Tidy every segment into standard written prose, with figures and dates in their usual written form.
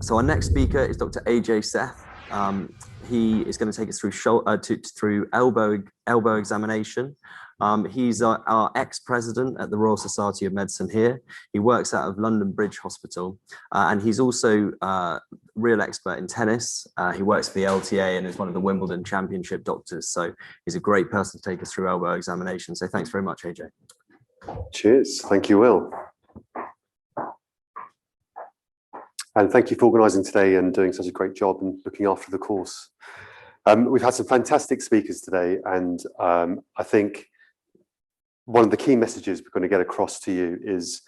So our next speaker is Dr. Ajai Seth. He is going to take us through elbow examination. He's our ex-president at the Royal Society of Medicine here. He works out of London Bridge Hospital, and he's also a real expert in tennis. He works for the LTA and is one of the Wimbledon Championship doctors. So he's a great person to take us through elbow examination. So thanks very much, Ajai. Cheers. Thank you, Will. And thank you for organising today and doing such a great job and looking after the course. We've had some fantastic speakers today, and I think one of the key messages we're going to get across to you is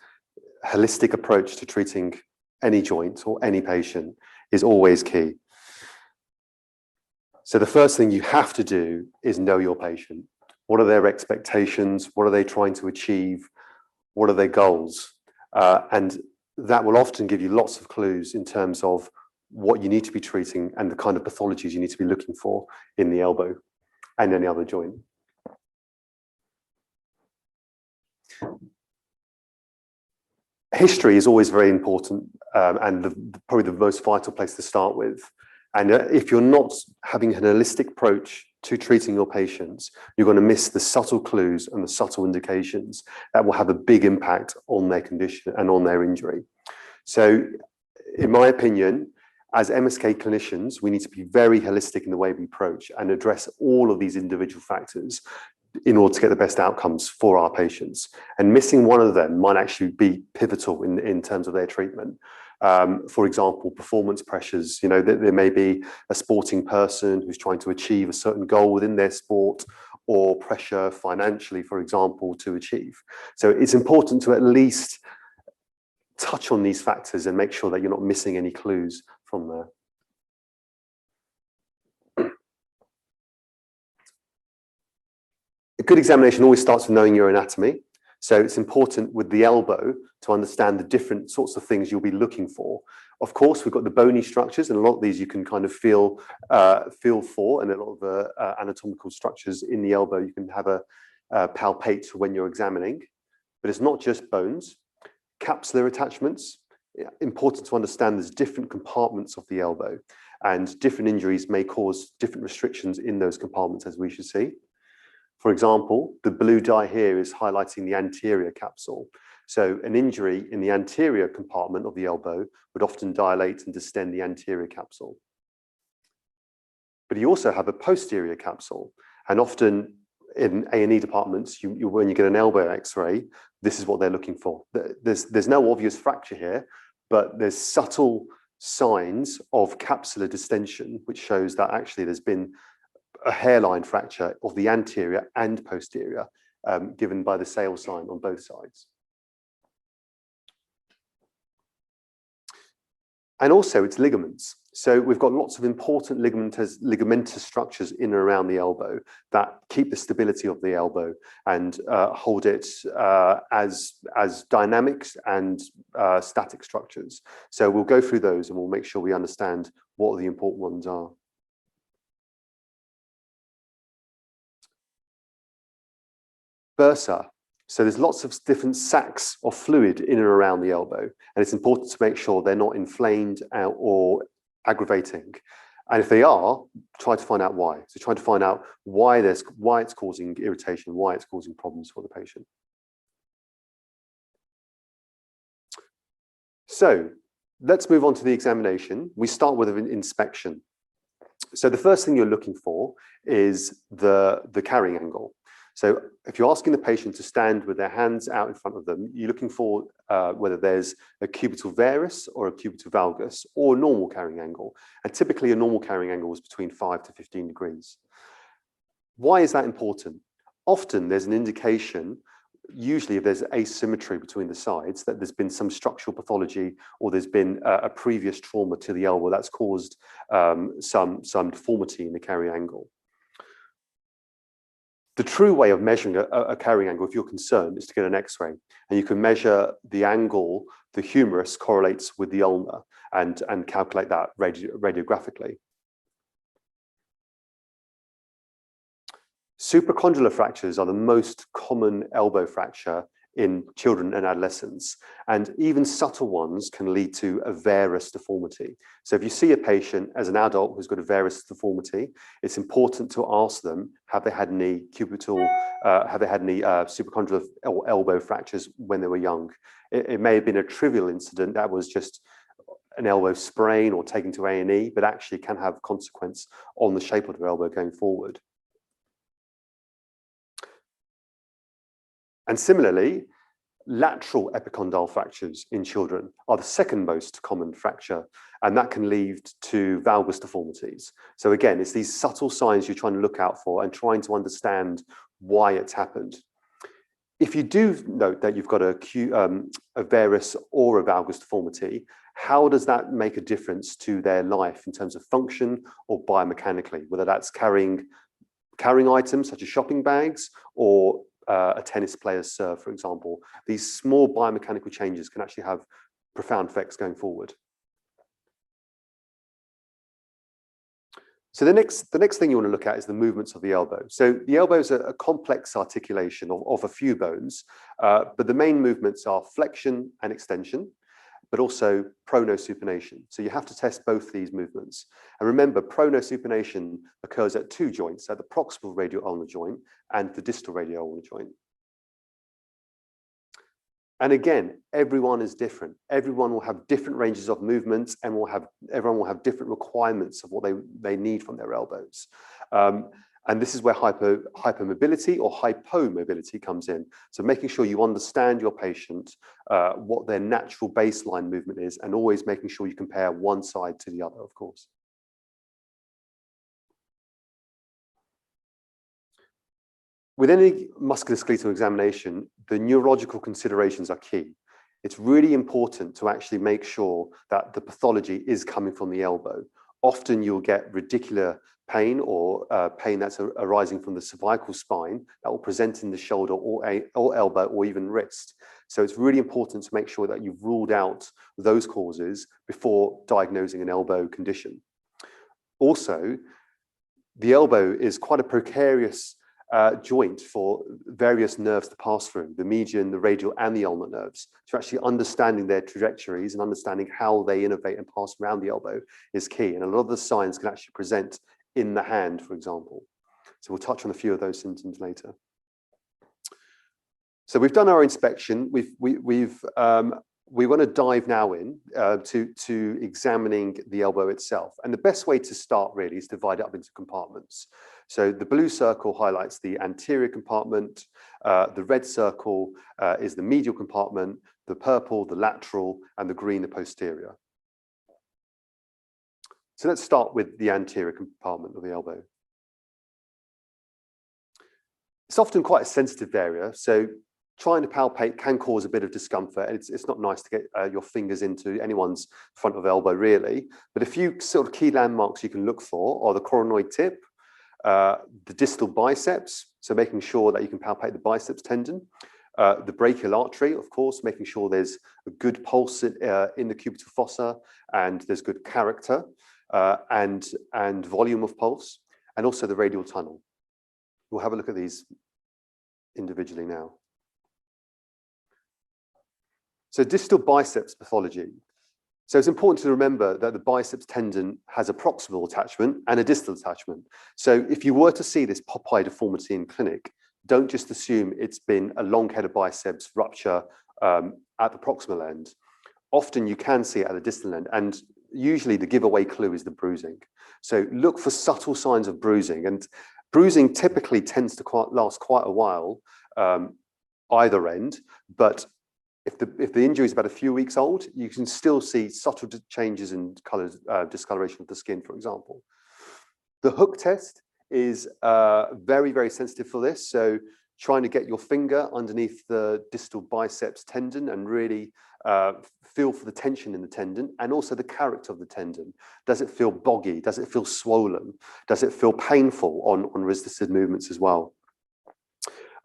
a holistic approach to treating any joint or any patient is always key. So the first thing you have to do is know your patient. What are their expectations? What are they trying to achieve? What are their goals? And that will often give you lots of clues in terms of what you need to be treating and the kind of pathologies you need to be looking for in the elbow and any other joint. History is always very important and probably the most vital place to start with. And if you're not having a holistic approach to treating your patients, you're going to miss the subtle clues and the subtle indications that will have a big impact on their condition and on their injury. So, in my opinion, as MSK clinicians, we need to be very holistic in the way we approach and address all of these individual factors in order to get the best outcomes for our patients. And missing one of them might actually be pivotal in terms of their treatment. For example, performance pressures. You know, there may be a sporting person who's trying to achieve a certain goal within their sport, or pressure financially, for example, to achieve. So it's important to at least touch on these factors and make sure that you're not missing any clues from there. A good examination always starts with knowing your anatomy. So it's important with the elbow to understand the different sorts of things you'll be looking for. Of course, we've got the bony structures, and a lot of these you can kind of feel for, and a lot of anatomical structures in the elbow you can have a palpate when you're examining. But it's not just bones. Capsular attachments, important to understand there's different compartments of the elbow, and different injuries may cause different restrictions in those compartments, as we should see. For example, the blue dye here is highlighting the anterior capsule. So an injury in the anterior compartment of the elbow would often dilate and distend the anterior capsule. But you also have a posterior capsule, and often in A&E departments, when you get an elbow X-ray, this is what they're looking for. There's no obvious fracture here, but there's subtle signs of capsular distension, which shows that actually there's been a hairline fracture of the anterior and posterior, given by the sale sign on both sides. And also it's ligaments. So we've got lots of important ligamentous structures in and around the elbow that keep the stability of the elbow and hold it as dynamics and static structures. So we'll go through those and we'll make sure we understand what the important ones are. Bursa. So there's lots of different sacs of fluid in and around the elbow, and it's important to make sure they're not inflamed or aggravating. And if they are, try to find out why. So try to find out why it's causing irritation, why it's causing problems for the patient. So let's move on to the examination. We start with an inspection. So the first thing you're looking for is the carrying angle. So if you're asking the patient to stand with their hands out in front of them, you're looking for whether there's a cubital varus or a cubital valgus or a normal carrying angle. And typically a normal carrying angle is between 5 to 15 degrees. Why is that important? Often there's an indication, usually if there's asymmetry between the sides, that there's been some structural pathology or there's been a previous trauma to the elbow that's caused some deformity in the carrying angle. The true way of measuring a carrying angle, if you're concerned, is to get an X-ray, and you can measure the angle the humerus correlates with the ulna and calculate that radiographically. Supracondylar fractures are the most common elbow fracture in children and adolescents. And even subtle ones can lead to a varus deformity. So if you see a patient as an adult who's got a varus deformity, it's important to ask them, have they had any cubital, have they had any supracondylar or elbow fractures when they were young? It may have been a trivial incident that was just an elbow sprain or taken to A&E, but actually can have consequence on the shape of their elbow going forward. And similarly, lateral epicondyle fractures in children are the second most common fracture, and that can lead to valgus deformities. So again, it's these subtle signs you're trying to look out for and trying to understand why it's happened. If you do note that you've got a varus or a valgus deformity, how does that make a difference to their life in terms of function or biomechanically, whether that's carrying items such as shopping bags or a tennis player's serve, for example? These small biomechanical changes can actually have profound effects going forward. So the next thing you want to look at is the movements of the elbow. So the elbow is a complex articulation of a few bones, but the main movements are flexion and extension, but also pronosupination. So you have to test both these movements. And remember, pronosupination occurs at two joints, at the proximal radioulnar joint and the distal radioulnar joint. And again, everyone is different. Everyone will have different ranges of movements, and everyone will have different requirements of what they need from their elbows. And this is where hypermobility or hypomobility comes in. So making sure you understand your patient, what their natural baseline movement is, and always making sure you compare one side to the other, of course. With any musculoskeletal examination, the neurological considerations are key. It's really important to actually make sure that the pathology is coming from the elbow. Often you'll get radicular pain or pain that's arising from the cervical spine that will present in the shoulder or elbow or even wrist. So it's really important to make sure that you've ruled out those causes before diagnosing an elbow condition. Also, the elbow is quite a precarious joint for various nerves to pass through, the median, the radial, and the ulnar nerves. So actually understanding their trajectories and understanding how they innervate and pass around the elbow is key. And a lot of the signs can actually present in the hand, for example. So we'll touch on a few of those symptoms later. So we've done our inspection. We want to dive now in to examining the elbow itself. And the best way to start really is to divide it up into compartments. So the blue circle highlights the anterior compartment, the red circle is the medial compartment, the purple, the lateral, and the green, the posterior. So let's start with the anterior compartment of the elbow. It's often quite a sensitive area, so trying to palpate can cause a bit of discomfort. It's not nice to get your fingers into anyone's front of elbow, really. But a few sort of key landmarks you can look for are the coronoid tip, the distal biceps, so making sure that you can palpate the biceps tendon, the brachial artery, of course, making sure there's a good pulse in the cubital fossa and there's good character and volume of pulse, and also the radial tunnel. We'll have a look at these individually now. So distal biceps pathology. So it's important to remember that the biceps tendon has a proximal attachment and a distal attachment. So if you were to see this Popeye deformity in clinic, don't just assume it's been a long-headed biceps rupture at the proximal end. Often you can see it at the distal end, and usually the giveaway clue is the bruising. So look for subtle signs of bruising, and bruising typically tends to last quite a while either end, but if the injury is about a few weeks old, you can still see subtle changes in color, discoloration of the skin, for example. The hook test is very, very sensitive for this. So trying to get your finger underneath the distal biceps tendon and really feel for the tension in the tendon and also the character of the tendon. Does it feel boggy? Does it feel swollen? Does it feel painful on resisted movements as well?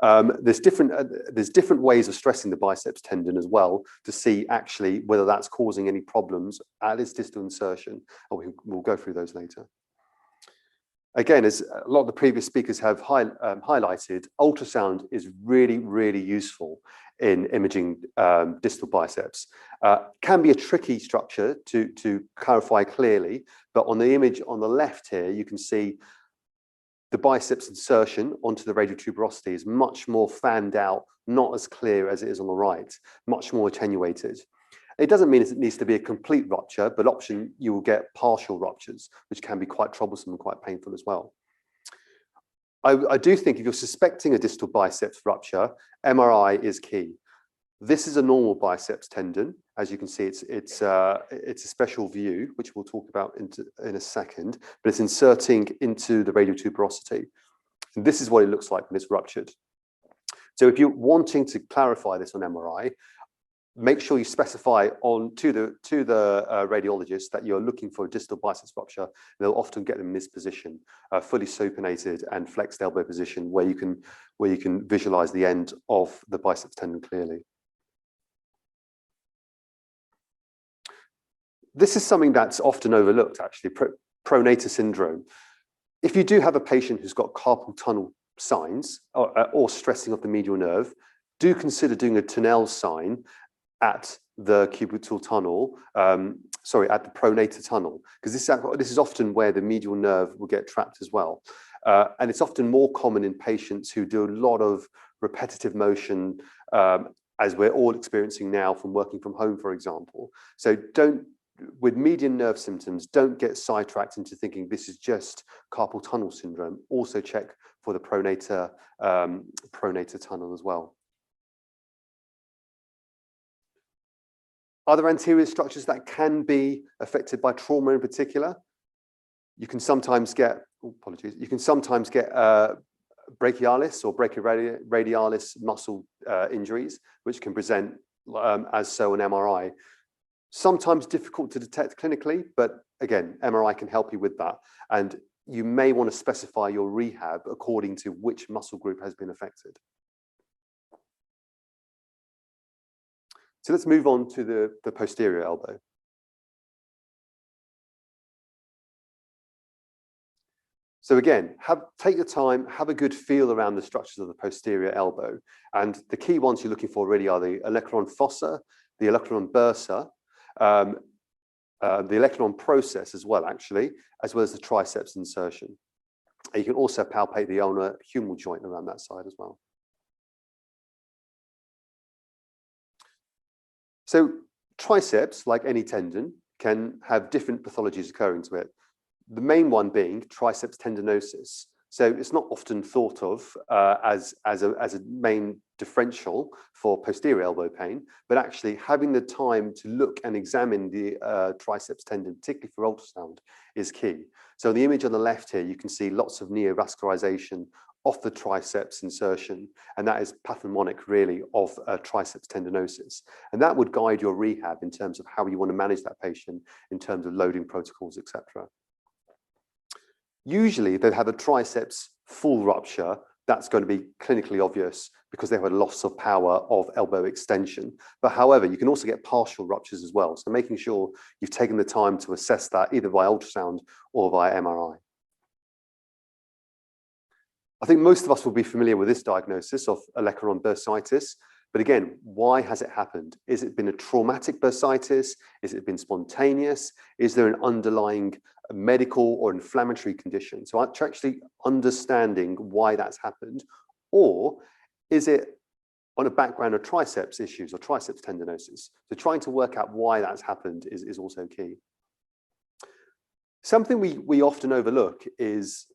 There's different ways of stressing the biceps tendon as well to see actually whether that's causing any problems at its distal insertion. We'll go through those later. Again, as a lot of the previous speakers have highlighted, ultrasound is really, really useful in imaging distal biceps. Can be a tricky structure to clarify clearly, but on the image on the left here, you can see the biceps insertion onto the radial tuberosity is much more fanned out, not as clear as it is on the right, much more attenuated. It doesn't mean it needs to be a complete rupture, but often you will get partial ruptures, which can be quite troublesome and quite painful as well. I do think if you're suspecting a distal biceps rupture, MRI is key. This is a normal biceps tendon. As you can see, it's a special view, which we'll talk about in a second, but it's inserting into the radial tuberosity. And this is what it looks like when it's ruptured. So if you're wanting to clarify this on MRI, make sure you specify to the radiologist that you're looking for a distal biceps rupture. They'll often get them in this position, fully supinated and flexed elbow position, where you can visualize the end of the biceps tendon clearly. This is something that's often overlooked, actually, pronator syndrome. If you do have a patient who's got carpal tunnel signs or stressing of the medial nerve, do consider doing a Tunnell sign at the cubital tunnel, at the pronator tunnel, because this is often where the medial nerve will get trapped as well. And it's often more common in patients who do a lot of repetitive motion, as we're all experiencing now from working from home, for example. So with median nerve symptoms, don't get sidetracked into thinking this is just carpal tunnel syndrome. Also check for the pronator tunnel as well. Are there anterior structures that can be affected by trauma in particular? You can sometimes get, you can sometimes get brachialis or brachioradialis muscle injuries, which can present as so on MRI. Sometimes difficult to detect clinically, but again, MRI can help you with that. And you may want to specify your rehab according to which muscle group has been affected. So let's move on to the posterior elbow. So again, take your time, have a good feel around the structures of the posterior elbow. And the key ones you're looking for really are the olecranon fossa, the olecranon bursa, the olecranon process as well, actually, as well as the triceps insertion. And you can also palpate the ulnar humeral joint around that side as well. So triceps, like any tendon, can have different pathologies occurring to it. The main one being triceps tendinosis. So it's not often thought of as a main differential for posterior elbow pain, but actually having the time to look and examine the triceps tendon, particularly for ultrasound, is key. So in the image on the left here, you can see lots of neovascularization of the triceps insertion, and that is pathognomonic really of triceps tendinosis. And that would guide your rehab in terms of how you want to manage that patient in terms of loading protocols, etc. Usually they'll have a triceps full rupture. That's going to be clinically obvious because they have a loss of power of elbow extension. But however, you can also get partial ruptures as well. So making sure you've taken the time to assess that either via ultrasound or via MRI. I think most of us will be familiar with this diagnosis of olecranon bursitis, but again, why has it happened? Is it been a traumatic bursitis? Is it been spontaneous? Is there an underlying medical or inflammatory condition? So actually understanding why that's happened, or is it on a background of triceps issues or triceps tendinosis? So trying to work out why that's happened is also key. Something we often overlook is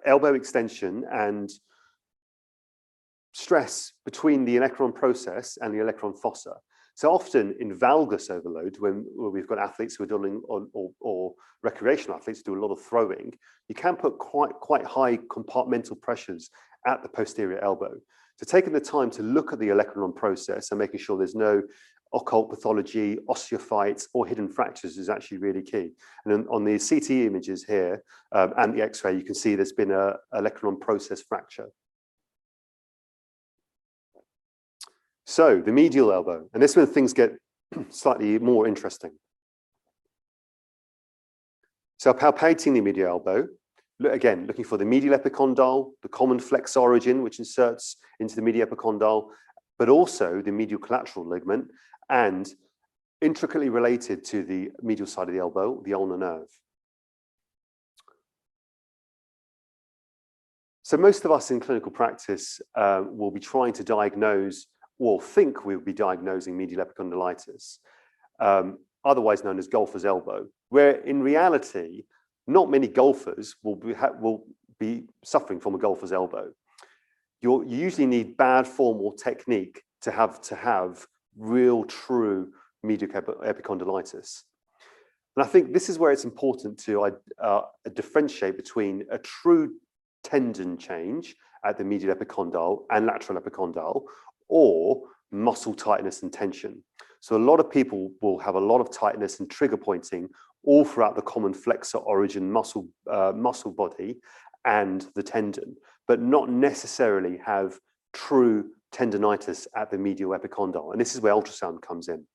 elbow extension and stress between the olecranon process and the olecranon fossa. So often in valgus overload, when we've got athletes who are doing, or recreational athletes who do a lot of throwing, you can put quite high compartmental pressures at the posterior elbow. So taking the time to look at the olecranon process and making sure there's no occult pathology, osteophytes, or hidden fractures is actually really key. And on the CT images here and the X-ray, you can see there's been a olecranon process fracture. So the medial elbow, and this is when things get slightly more interesting. So palpating the medial elbow, Again, looking for the medial epicondyle, the common flex origin, which inserts into the medial epicondyle, but also the medial collateral ligament, and intricately related to the medial side of the elbow, the ulnar nerve. So most of us in clinical practice will be trying to diagnose or think we'll be diagnosing medial epicondylitis, otherwise known as golfer's elbow, where in reality, not many golfers will be suffering from a golfer's elbow. You usually need bad form or technique to have real, true medial epicondylitis. And I think this is where it's important to differentiate between a true tendon change at the medial epicondyle and lateral epicondyle, or muscle tightness and tension. So a lot of people will have a lot of tightness and trigger pointing all throughout the common flexor origin muscle body and the tendon, but not necessarily have true tendonitis at the medial epicondyle. And this is where ultrasound comes in.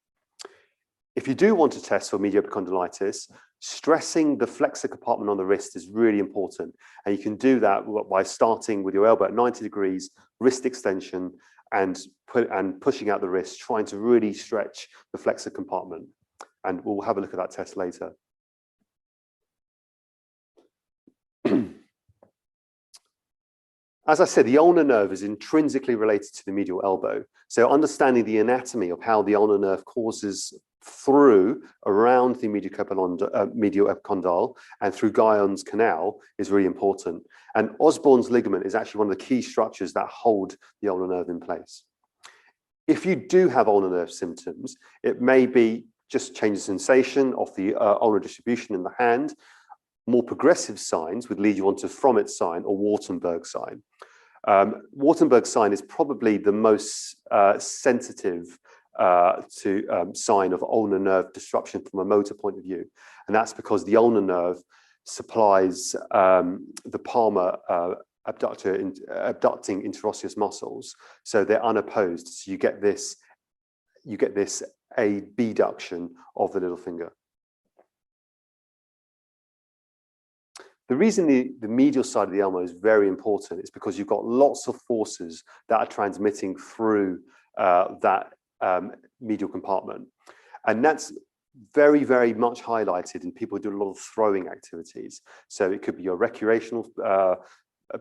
If you do want to test for medial epicondylitis, stressing the flexor compartment on the wrist is really important. And you can do that by starting with your elbow at 90 degrees, wrist extension, and pushing out the wrist, trying to really stretch the flexor compartment. And we'll have a look at that test later. As I said, the ulnar nerve is intrinsically related to the medial elbow. So understanding the anatomy of how the ulnar nerve courses through around the medial epicondyle and through Guyon's canal is really important. And Osborne's ligament is actually one of the key structures that hold the ulnar nerve in place. If you do have ulnar nerve symptoms, it may be just change of sensation of the ulnar distribution in the hand. More progressive signs would lead you on to Frommett sign or Wartenberg sign. Wartenberg sign is probably the most sensitive sign of ulnar nerve disruption from a motor point of view. And that's because the ulnar nerve supplies the palmar abducting interosseous muscles. So they're unopposed. So you get this abduction of the little finger. The reason the medial side of the elbow is very important is because you've got lots of forces that are transmitting through that medial compartment. And that's very, very much highlighted in people who do a lot of throwing activities. So it could be your recreational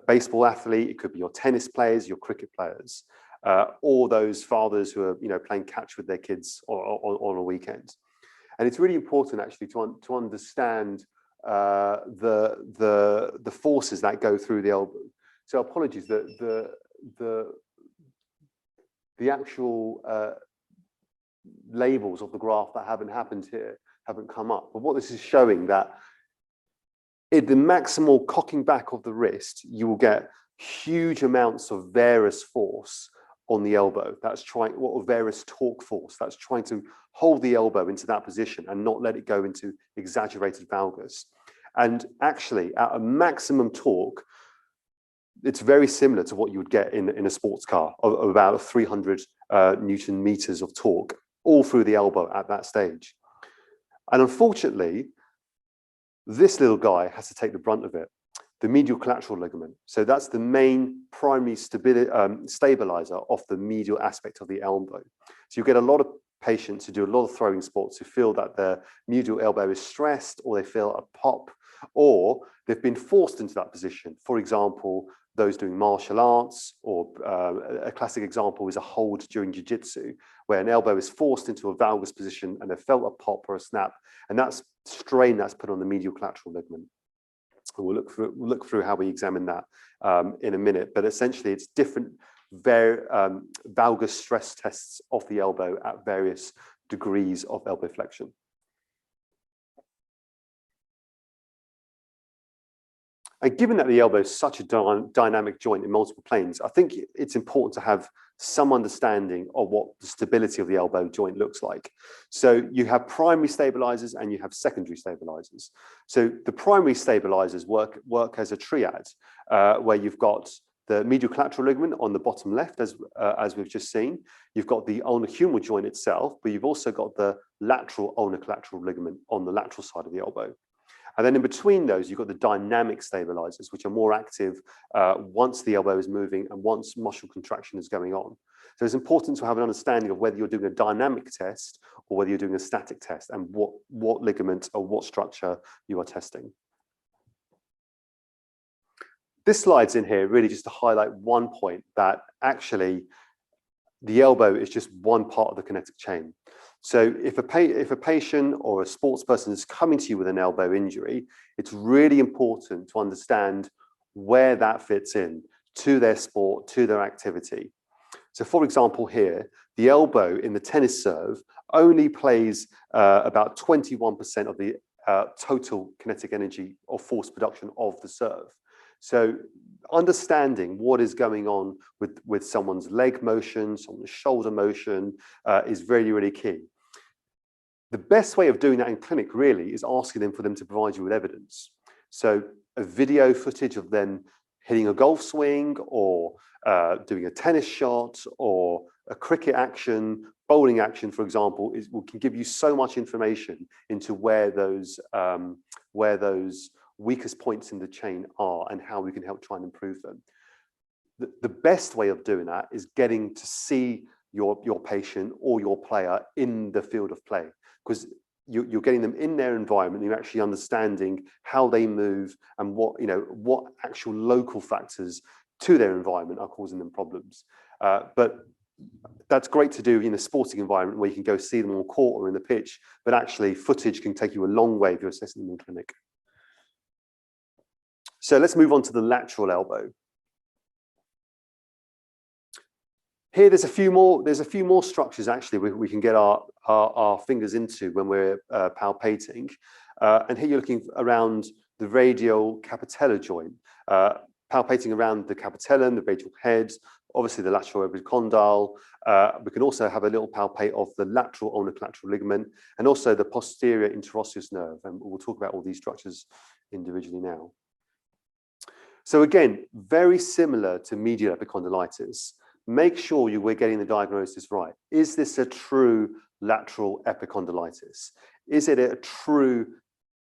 baseball athlete, it could be your tennis players, your cricket players, or those fathers who are playing catch with their kids on a weekend. And it's really important actually to understand the forces that go through the elbow. So apologies, the actual labels of the graph that haven't happened here haven't come up. But what this is showing that in the maximal cocking back of the wrist, you will get huge amounts of varus force on the elbow. That's varus torque force. That's trying to hold the elbow into that position and not let it go into exaggerated valgus. And actually, at a maximum torque, it's very similar to what you would get in a sports car, of about 300 Newton meters of torque, all through the elbow at that stage. And unfortunately, this little guy has to take the brunt of it, the medial collateral ligament. So that's the main primary stabilizer of the medial aspect of the elbow. So you get a lot of patients who do a lot of throwing sports who feel that their medial elbow is stressed, or they feel a pop, or they've been forced into that position. For example, those doing martial arts, or a classic example is a hold during jiu-jitsu, where an elbow is forced into a valgus position and they felt a pop or a snap, and that's strain that's put on the medial collateral ligament. And we'll look through how we examine that in a minute, but essentially it's different valgus stress tests of the elbow at various degrees of elbow flexion. And given that the elbow is such a dynamic joint in multiple planes, I think it's important to have some understanding of what the stability of the elbow joint looks like. So you have primary stabilizers and you have secondary stabilizers. So the primary stabilizers work as a triad, where you've got the medial collateral ligament on the bottom left, as we've just seen. You've got the ulnar humeral joint itself, but you've also got the lateral ulnar collateral ligament on the lateral side of the elbow. And then in between those, you've got the dynamic stabilizers, which are more active once the elbow is moving and once muscle contraction is going on. So it's important to have an understanding of whether you're doing a dynamic test or whether you're doing a static test, and what ligament or what structure you are testing. This slide's in here really just to highlight one point, that actually the elbow is just one part of the kinetic chain. So if a patient or a sports person is coming to you with an elbow injury, it's really important to understand where that fits in to their sport, to their activity. So for example here, the elbow in the tennis serve only plays about 21% of the total kinetic energy or force production of the serve. So understanding what is going on with someone's leg motion, someone's shoulder motion is really, really key. The best way of doing that in clinic really is asking them for them to provide you with evidence. So a video footage of them hitting a golf swing, or doing a tennis shot, or a cricket action, bowling action, for example, can give you so much information into where those weakest points in the chain are and how we can help try and improve them. The best way of doing that is getting to see your patient or your player in the field of play, because you're getting them in their environment, you're actually understanding how they move and what actual local factors to their environment are causing them problems. But that's great to do in a sporting environment where you can go see them on court or in the pitch, but actually footage can take you a long way if you're assessing them in clinic. So let's move on to the lateral elbow. Here, there's a few more structures actually we can get our fingers into when we're palpating. And here you're looking around the radial capitellar joint, palpating around the capitellum, the radial head, obviously the lateral epicondyle. We can also have a little palpate of the lateral ulnar collateral ligament and also the posterior interosseous nerve. And we'll talk about all these structures individually now. So again, very similar to medial epicondylitis. Make sure we're getting the diagnosis right. Is this a true lateral epicondylitis? Is it a true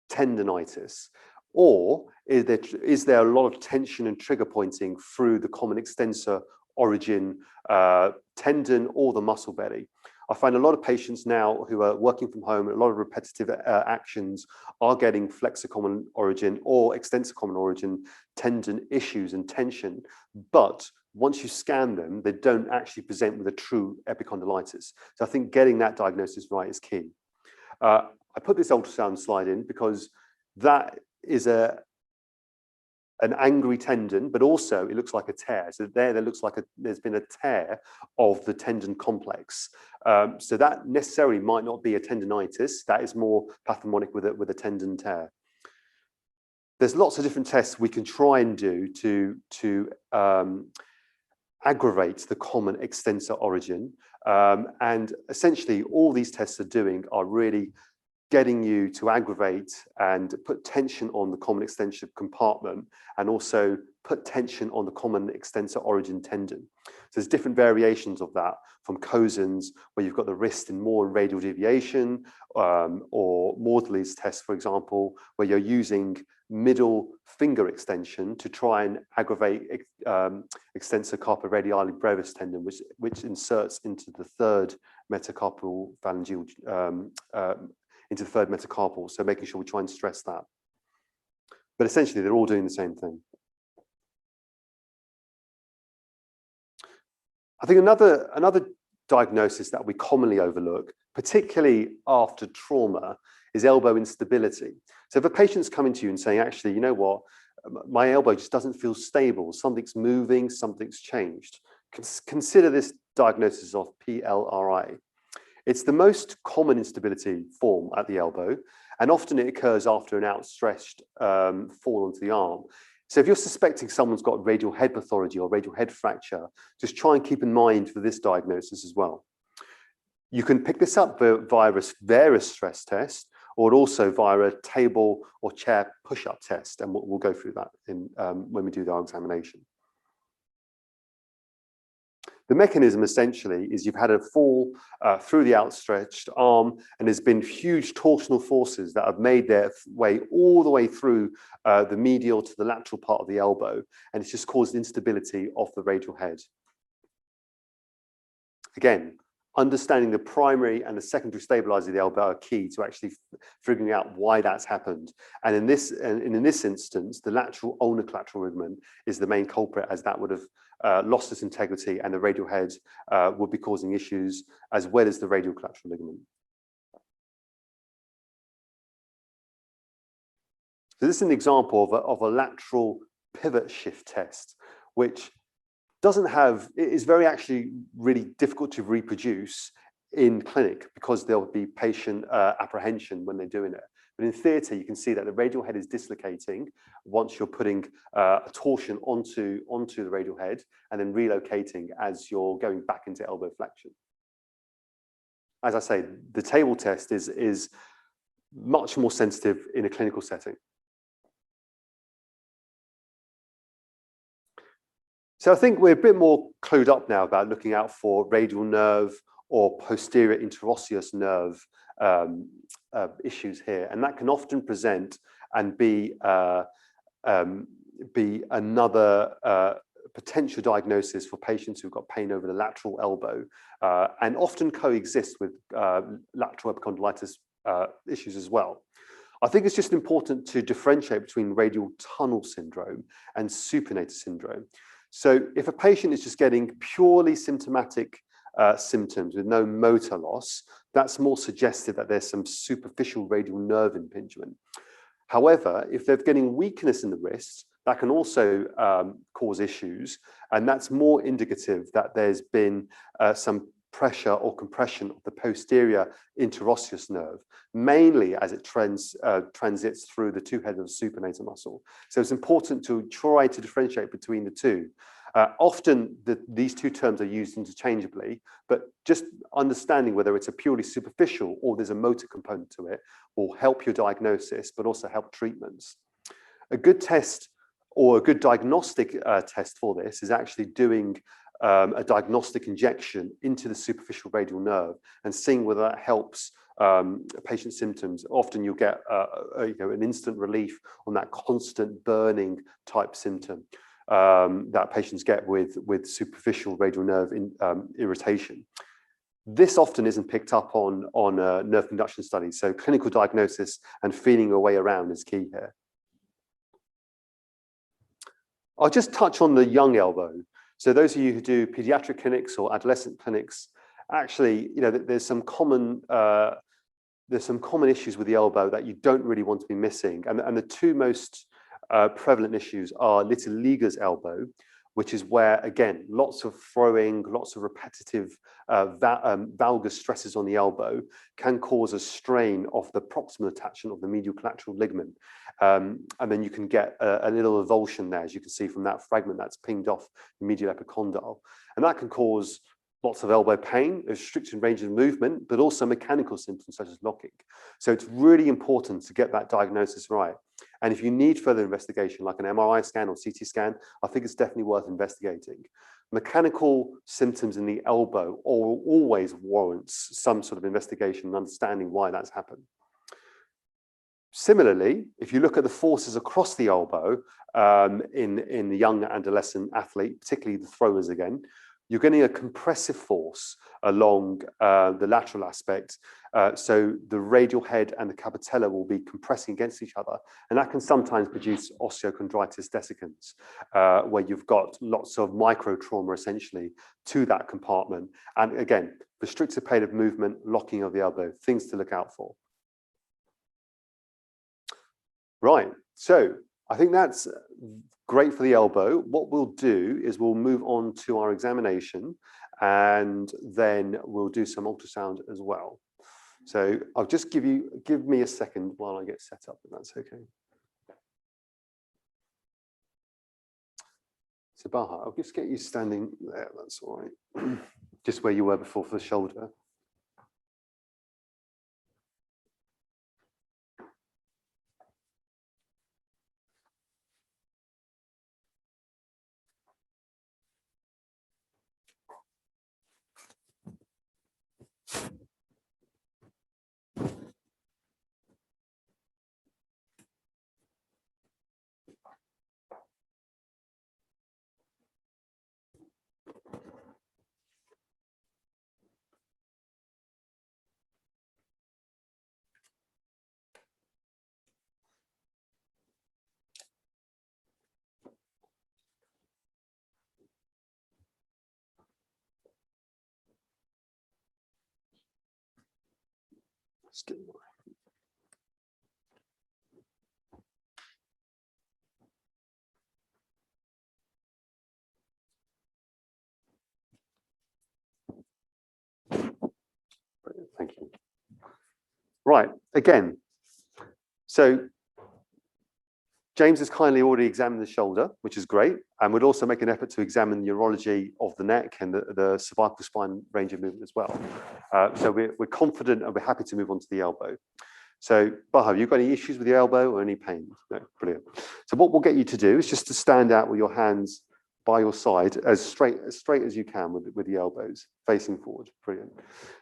tendinitis? Or is there a lot of tension and trigger pointing through the common extensor origin tendon or the muscle belly? I find a lot of patients now who are working from home, a lot of repetitive actions are getting flexor common origin or extensor common origin tendon issues and tension. But once you scan them, they don't actually present with a true epicondylitis. So I think getting that diagnosis right is key. I put this ultrasound slide in because that is an angry tendon, but also it looks like a tear. So there looks like there's been a tear of the tendon complex. So that necessarily might not be a tendinitis. That is more pathognomonic with a tendon tear. There's lots of different tests we can try and do to aggravate the common extensor origin. And essentially all these tests are doing are really getting you to aggravate and put tension on the common extensor compartment and also put tension on the common extensor origin tendon. So there's different variations of that, from Cozen's, where you've got the wrist in more radial deviation, or Maudsley's test, for example, where you're using middle finger extension to try and aggravate extensor carpi radialis brevis tendon, which inserts into the third metacarpal phalangeal into the third metacarpal, so making sure we try and stress that. But essentially, they're all doing the same thing. I think another diagnosis that we commonly overlook, particularly after trauma, is elbow instability. So if a patient's coming to you and saying, actually, you know what, my elbow just doesn't feel stable, something's moving, something's changed, consider this diagnosis of PLRI. It's the most common instability form at the elbow, and often it occurs after an outstretched fall onto the arm. So if you're suspecting someone's got radial head pathology or radial head fracture, just try and keep in mind for this diagnosis as well. You can pick this up via a varus stress test, or also via a table or chair push-up test, and we'll go through that when we do our examination. The mechanism essentially is you've had a fall through the outstretched arm, and there's been huge torsional forces that have made their way all the way through the medial to the lateral part of the elbow, and it's just caused instability of the radial head. Again, understanding the primary and the secondary stabilizer of the elbow are key to actually figuring out why that's happened. And in this instance, the lateral ulnar collateral ligament is the main culprit, as that would have lost its integrity, and the radial head would be causing issues, as well as the radial collateral ligament. So this is an example of a lateral pivot shift test, which is very actually really difficult to reproduce in clinic, because there'll be patient apprehension when they're doing it. But in theatre, you can see that the radial head is dislocating once you're putting a torsion onto the radial head, and then relocating as you're going back into elbow flexion. As I say, the table test is much more sensitive in a clinical setting. So I think we're a bit more clued up now about looking out for radial nerve or posterior interosseous nerve issues here, and that can often present and be another potential diagnosis for patients who've got pain over the lateral elbow, and often coexist with lateral epicondylitis issues as well. I think it's just important to differentiate between radial tunnel syndrome and supinator syndrome. So if a patient is just getting purely symptomatic symptoms with no motor loss, that's more suggestive that there's some superficial radial nerve impingement. However, if they're getting weakness in the wrist, that can also cause issues, and that's more indicative that there's been some pressure or compression of the posterior interosseous nerve, mainly as it transits through the two heads of the supinator muscle. So it's important to try to differentiate between the two. Often these two terms are used interchangeably, but just understanding whether it's a purely superficial or there's a motor component to it will help your diagnosis, but also help treatments. A good test or a good diagnostic test for this is actually doing a diagnostic injection into the superficial radial nerve and seeing whether that helps patient symptoms. Often you'll get an instant relief on that constant burning type symptom that patients get with superficial radial nerve irritation. This often isn't picked up on nerve conduction studies, so clinical diagnosis and feeling your way around is key here. I'll just touch on the young elbow. So those of you who do pediatric clinics or adolescent clinics, actually, there's some common issues with the elbow that you don't really want to be missing. And the two most prevalent issues are little leaguer's elbow, which is where, again, lots of throwing, lots of repetitive valgus stresses on the elbow can cause a strain of the proximal attachment of the medial collateral ligament. And then you can get a little avulsion there, as you can see from that fragment that's pinged off the medial epicondyle. And that can cause lots of elbow pain, a restricted range of movement, but also mechanical symptoms such as locking. So it's really important to get that diagnosis right. And if you need further investigation, like an MRI scan or CT scan, I think it's definitely worth investigating. Mechanical symptoms in the elbow always warrants some sort of investigation and understanding why that's happened. Similarly, if you look at the forces across the elbow in the young adolescent athlete, particularly the throwers again, you're getting a compressive force along the lateral aspect. So the radial head and the capitella will be compressing against each other. And that can sometimes produce osteochondritis dissecans, where you've got lots of micro trauma essentially to that compartment. And again, restricted plane of movement, locking of the elbow, things to look out for. Right, so I think that's great for the elbow. What we'll do is we'll move on to our examination, and then we'll do some ultrasound as well. So I'll just give me a second while I get set up, if that's okay. So Baha, I'll just get you standing there, that's all right. Just where you were before for the shoulder. Just get Thank you. Right, again, so James has kindly already examined the shoulder, which is great, and would also make an effort to examine the neurology of the neck and the cervical spine range of movement as well. So we're confident and we're happy to move on to the elbow. So, Baha, have you got any issues with the elbow or any pain? No, brilliant. So what we'll get you to do is just to stand out with your hands by your side as straight as you can with the elbows facing forward. Brilliant.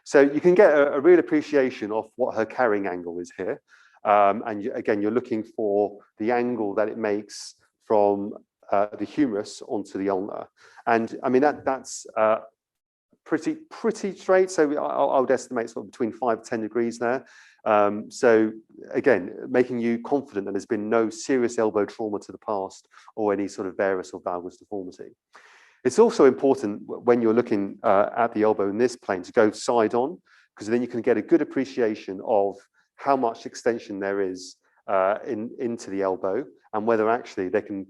So you can get a real appreciation of what her carrying angle is here. And again, you're looking for the angle that it makes from the humerus onto the ulna. And I mean, that's pretty straight. So I would estimate sort of between 5 to 10 degrees there. So again, making you confident that there's been no serious elbow trauma to the past or any sort of varus or valgus deformity. It's also important when you're looking at the elbow in this plane to go side on, because then you can get a good appreciation of how much extension there is into the elbow and whether actually they can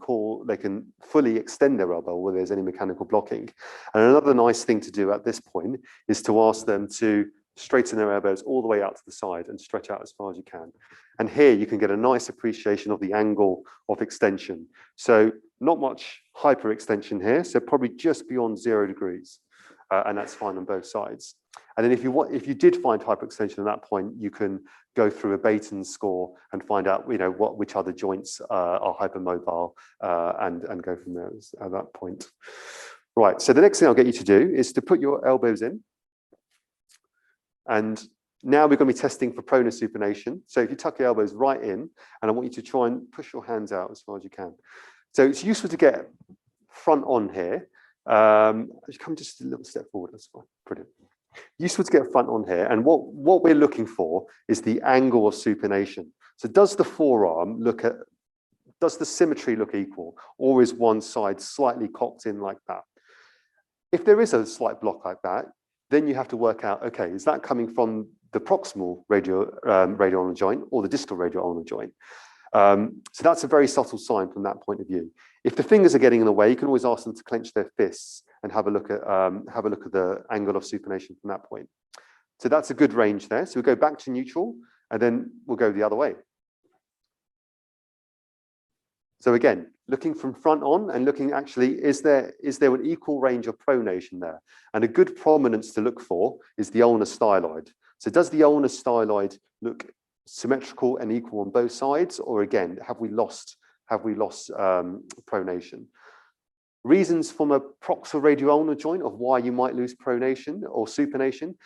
fully extend their elbow, whether there's any mechanical blocking. And another nice thing to do at this point is to ask them to straighten their elbows all the way out to the side and stretch out as far as you can. And here you can get a nice appreciation of the angle of extension. So not much hyperextension here, so probably just beyond 0 degrees. And that's fine on both sides. And then if you did find hyperextension at that point, you can go through a Baton score and find out, which other joints are hypermobile and go from there at that point. Right, so the next thing I'll get you to do is to put your elbows in. And now we're going to be testing for pronus supination. So if you tuck your elbows right in, and I want you to try and push your hands out as far as you can. So it's useful to get front on here. Come just a little step forward, that's fine, brilliant. Useful to get front on here, and what we're looking for is the angle of supination. So does the forearm does the symmetry look equal, or is one side slightly cocked in like that? If there is a slight block like that, then you have to work out, okay, is that coming from the proximal radioulnar joint or the distal radioulnar joint? So that's a very subtle sign from that point of view. If the fingers are getting in the way, you can always ask them to clench their fists and have a look at the angle of supination from that point. So that's a good range there. So we go back to neutral, and then we'll go the other way. So again, looking from front on and looking actually, is there an equal range of pronation there? And a good prominence to look for is the ulnar styloid. So does the ulnar styloid look symmetrical and equal on both sides, or again, have we lost pronation? Reasons from a proximal radioulnar joint of why you might lose pronation or supination,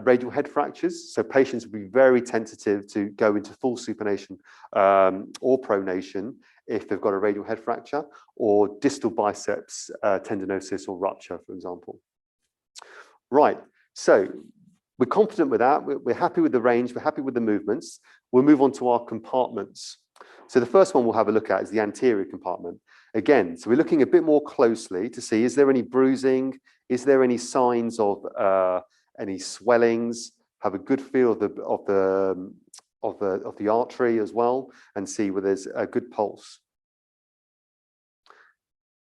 radial head fractures. So patients will be very tentative to go into full supination or pronation if they've got a radial head fracture, or distal biceps tendinosis or rupture, for example. Right, so we're confident with that. We're happy with the range. We're happy with the movements. We'll move on to our compartments. So the first one we'll have a look at is the anterior compartment. Again, so we're looking a bit more closely to see, is there any bruising? Is there any signs of any swellings? Have a good feel of the artery as well, and see whether there's a good pulse.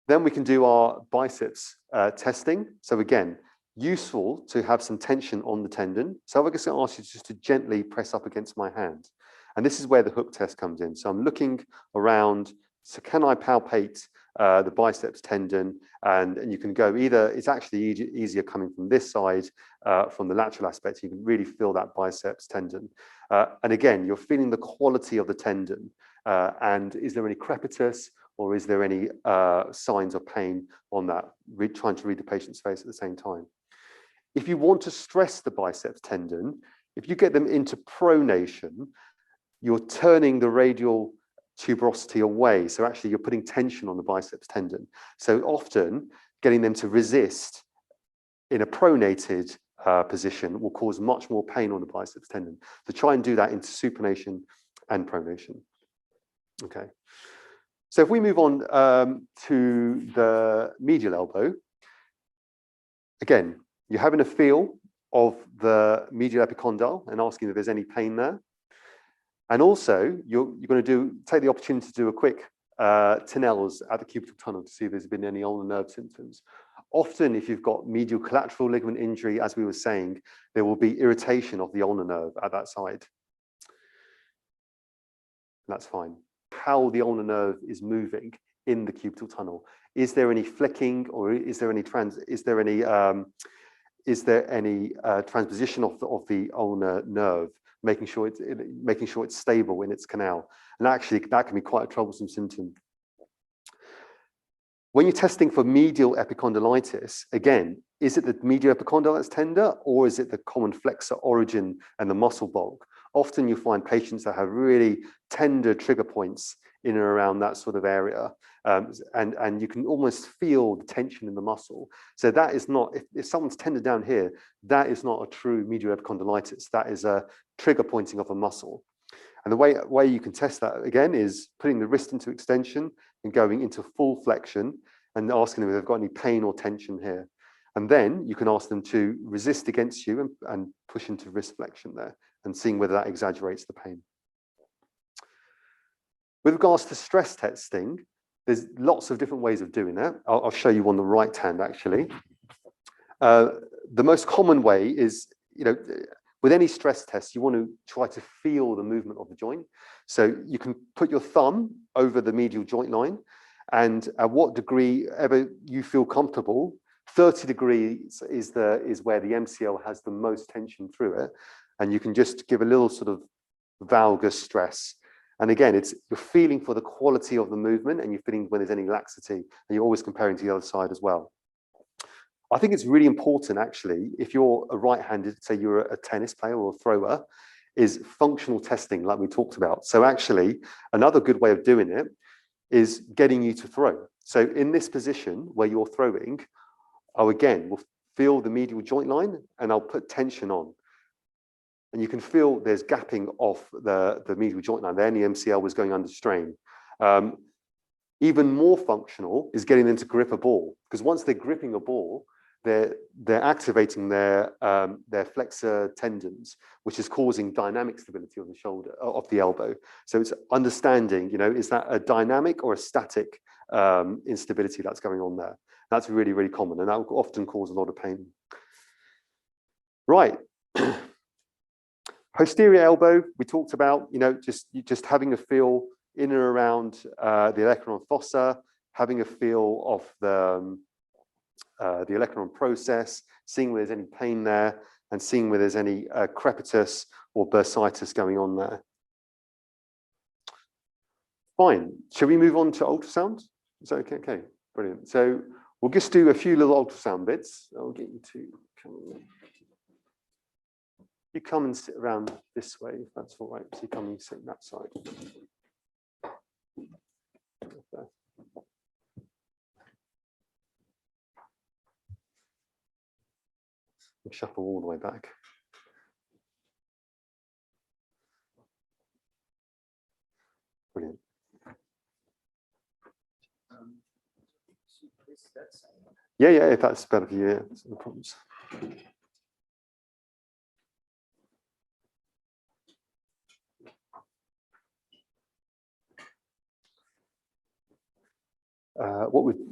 Then we can do our biceps testing. So again, useful to have some tension on the tendon. So I'm just going to ask you just to gently press up against my hand. And this is where the hook test comes in. So I'm looking around. So can I palpate the biceps tendon? And you can go either, it's actually easier coming from this side, from the lateral aspect. You can really feel that biceps tendon. And again, you're feeling the quality of the tendon. And is there any crepitus, or is there any signs of pain on that? Trying to read the patient's face at the same time. If you want to stress the biceps tendon, if you get them into pronation, you're turning the radial tuberosity away. So actually you're putting tension on the biceps tendon. So often getting them to resist in a pronated position will cause much more pain on the biceps tendon. So try and do that into supination and pronation. Okay. So if we move on to the medial elbow, again, you're having a feel of the medial epicondyle and asking if there's any pain there. And also, you're going to take the opportunity to do a quick Tinel's at the cubital tunnel to see if there's been any ulnar nerve symptoms. Often, if you've got medial collateral ligament injury, as we were saying, there will be irritation of the ulnar nerve at that side. That's fine. How the ulnar nerve is moving in the cubital tunnel. Is there any flicking, or is there any transposition of the ulnar nerve, making sure it's stable in its canal? And actually, that can be quite a troublesome symptom. When you're testing for medial epicondylitis, again, is it the medial epicondyle that's tender, or is it the common flexor origin and the muscle bulk? Often you find patients that have really tender trigger points in and around that sort of area. And you can almost feel the tension in the muscle. So that is not, if someone's tender down here, that is not a true medial epicondylitis. That is a trigger pointing of a muscle. And the way you can test that, again, is putting the wrist into extension and going into full flexion and asking them if they've got any pain or tension here. And then you can ask them to resist against you and push into wrist flexion there and seeing whether that exaggerates the pain. With regards to stress testing, there's lots of different ways of doing that. I'll show you on the right hand, actually. The most common way is, with any stress test, you want to try to feel the movement of the joint. So you can put your thumb over the medial joint line, and at what degree ever you feel comfortable, 30 degrees is where the MCL has the most tension through it. And you can just give a little sort of valgus stress. And again, you're feeling for the quality of the movement, and you're feeling when there's any laxity, and you're always comparing to the other side as well. I think it's really important, actually, if you're a right-handed, say you're a tennis player or a thrower, is functional testing, like we talked about. So actually, another good way of doing it is getting you to throw. So in this position where you're throwing, again, we'll feel the medial joint line, and I'll put tension on. And you can feel there's gapping off the medial joint line there, and the MCL was going under strain. Even more functional is getting them to grip a ball, because once they're gripping a ball, they're activating their flexor tendons, which is causing dynamic stability of the shoulder, of the elbow. So it's understanding, is that a dynamic or a static instability that's going on there? That's really, really common, and that will often cause a lot of pain. Right. Posterior elbow, we talked about, just having a feel in and around the olecranon fossa, having a feel of the olecranon process, seeing where there's any pain there, and seeing where there's any crepitus or bursitis going on there. Fine. Shall we move on to ultrasound? Is that okay? Okay, brilliant. So we'll just do a few little ultrasound bits. I'll get you to come in. You come and sit around this way, if that's all right. So you come and sit on that side. Okay. Shuffle all the way back. Brilliant. Yeah, if that's better for you, yeah, no problems.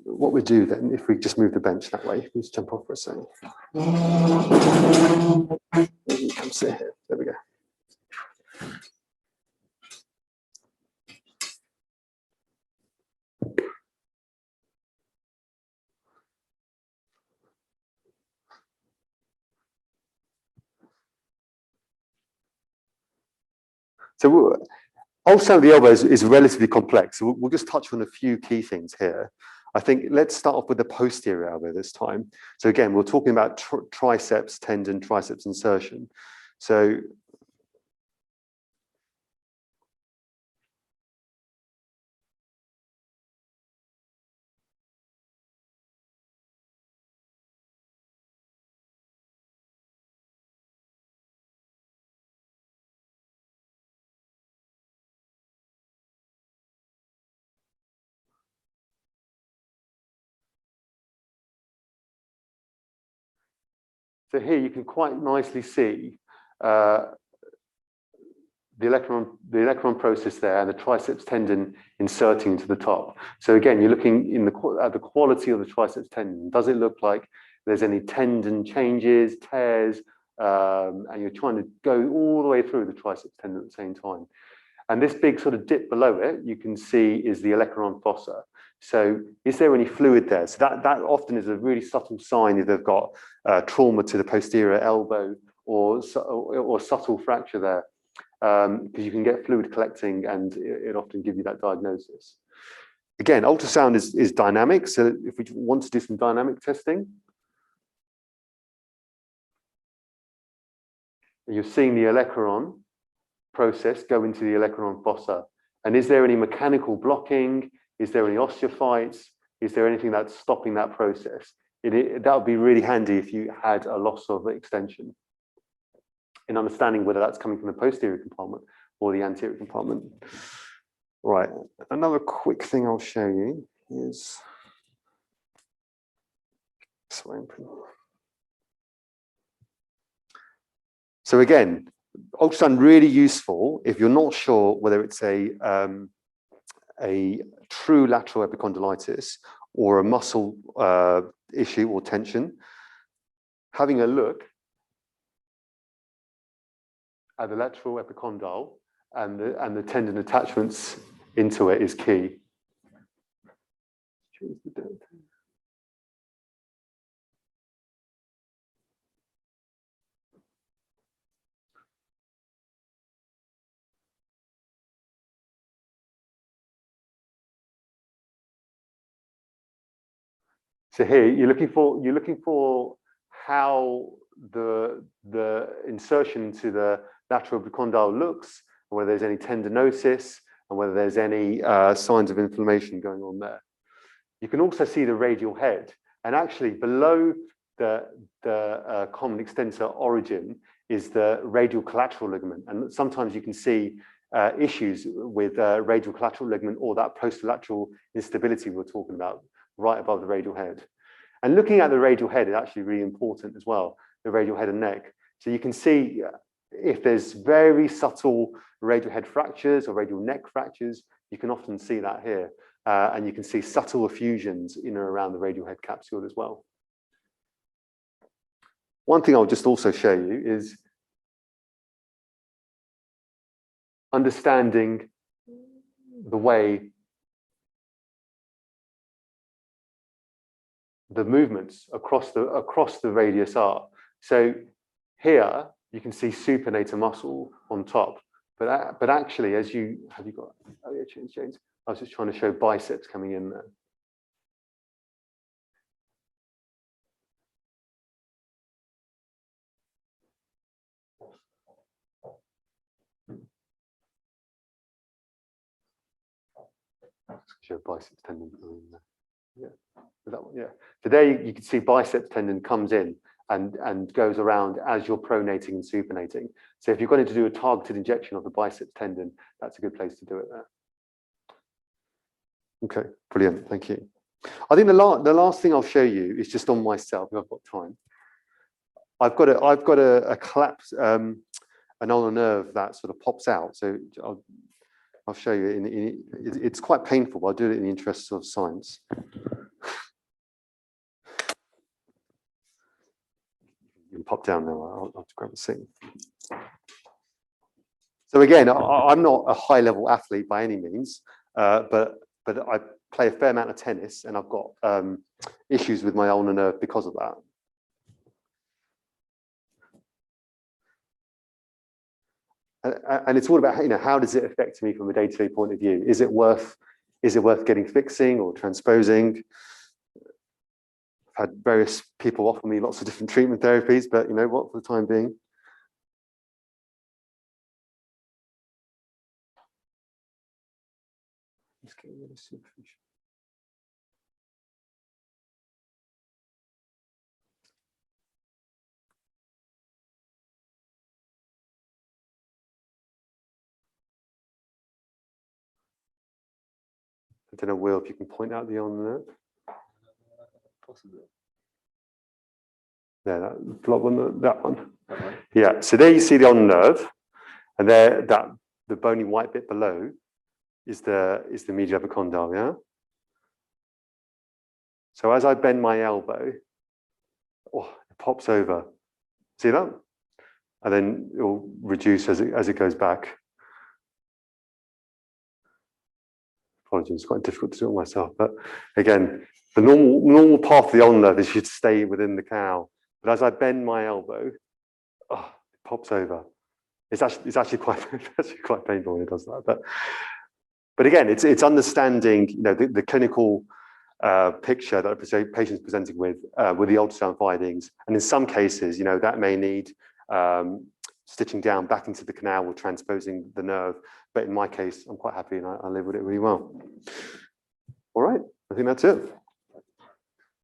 What we do then, if we just move the bench that way, let's jump off for a second. Come sit here. There we go. So ultrasound of the elbow is relatively complex. So we'll just touch on a few key things here. I think let's start off with the posterior elbow this time. So again, we're talking about triceps tendon, triceps insertion. So So here you can quite nicely see the electron process there and the triceps tendon inserting into the top. So again, you're looking at the quality of the triceps tendon. Does it look like there's any tendon changes, tears, and you're trying to go all the way through the triceps tendon at the same time. And this big sort of dip below it, you can see is the olecranon fossa. So is there any fluid there? So that often is a really subtle sign if they've got trauma to the posterior elbow or subtle fracture there, because you can get fluid collecting and it often gives you that diagnosis. Again, ultrasound is dynamic. So if we want to do some dynamic testing, you're seeing the olecranon process go into the olecranon fossa. And is there any mechanical blocking? Is there any osteophytes? Is there anything that's stopping that process? That would be really handy if you had a loss of extension in understanding whether that's coming from the posterior compartment or the anterior compartment. Right, another quick thing I'll show you is, so again, ultrasound really useful if you're not sure whether it's a true lateral epicondylitis or a muscle issue or tension. Having a look at the lateral epicondyle and the tendon attachments into it is key. So here you're looking for how the insertion into the lateral epicondyle looks, and whether there's any tendinosis, and whether there's any signs of inflammation going on there. You can also see the radial head, and actually below the common extensor origin is the radial collateral ligament, and sometimes you can see issues with radial collateral ligament or that posterolateral instability we were talking about right above the radial head. And looking at the radial head is actually really important as well, the radial head and neck. So you can see if there's very subtle radial head fractures or radial neck fractures, you can often see that here. And you can see subtle effusions in and around the radial head capsule as well. One thing I'll just also show you is understanding the way the movements across the radius are. So here you can see supinator muscle on top, but actually, as you have you got? Oh yeah, James. I was just trying to show biceps coming in there. Show biceps tendon coming in there. Yeah, that one, yeah. So there you can see biceps tendon comes in and goes around as you're pronating and supinating. So if you're going to do a targeted injection of the biceps tendon, that's a good place to do it there. Okay, brilliant, thank you. I think the last thing I'll show you is just on myself, if I've got time. I've got a collapse, an ulnar nerve that sort of pops out. So I'll show you. It's quite painful, but I'll do it in the interests of science. You can pop down now. I'll have to grab a seat. So again, I'm not a high-level athlete by any means, but I play a fair amount of tennis, and I've got issues with my ulnar nerve because of that. And it's all about, how does it affect me from a day-to-day point of view? Is it worth getting fixing or transposing? I've had various people offer me lots of different treatment therapies, but you know what, for the time being. Just getting rid of superficial. I don't know, Will, if you can point out the ulnar nerve. Possibly. There, that blob one, that one. Okay. Yeah, so there you see the ulnar nerve, and there the bony white bit below is the medial epicondyle, yeah? So as I bend my elbow, oh, it pops over. See that? And then it will reduce as it goes back. Apologies, it's quite difficult to do it myself, but again, the normal path of the ulnar nerve is you should stay within the canal. But as I bend my elbow, oh, it pops over. It's actually quite painful when it does that. But again, it's understanding, you know, the clinical picture that a patient's presenting with the ultrasound findings, and in some cases, you know, that may need stitching down back into the canal or transposing the nerve. But in my case, I'm quite happy and I live with it really well. All right, I think that's it.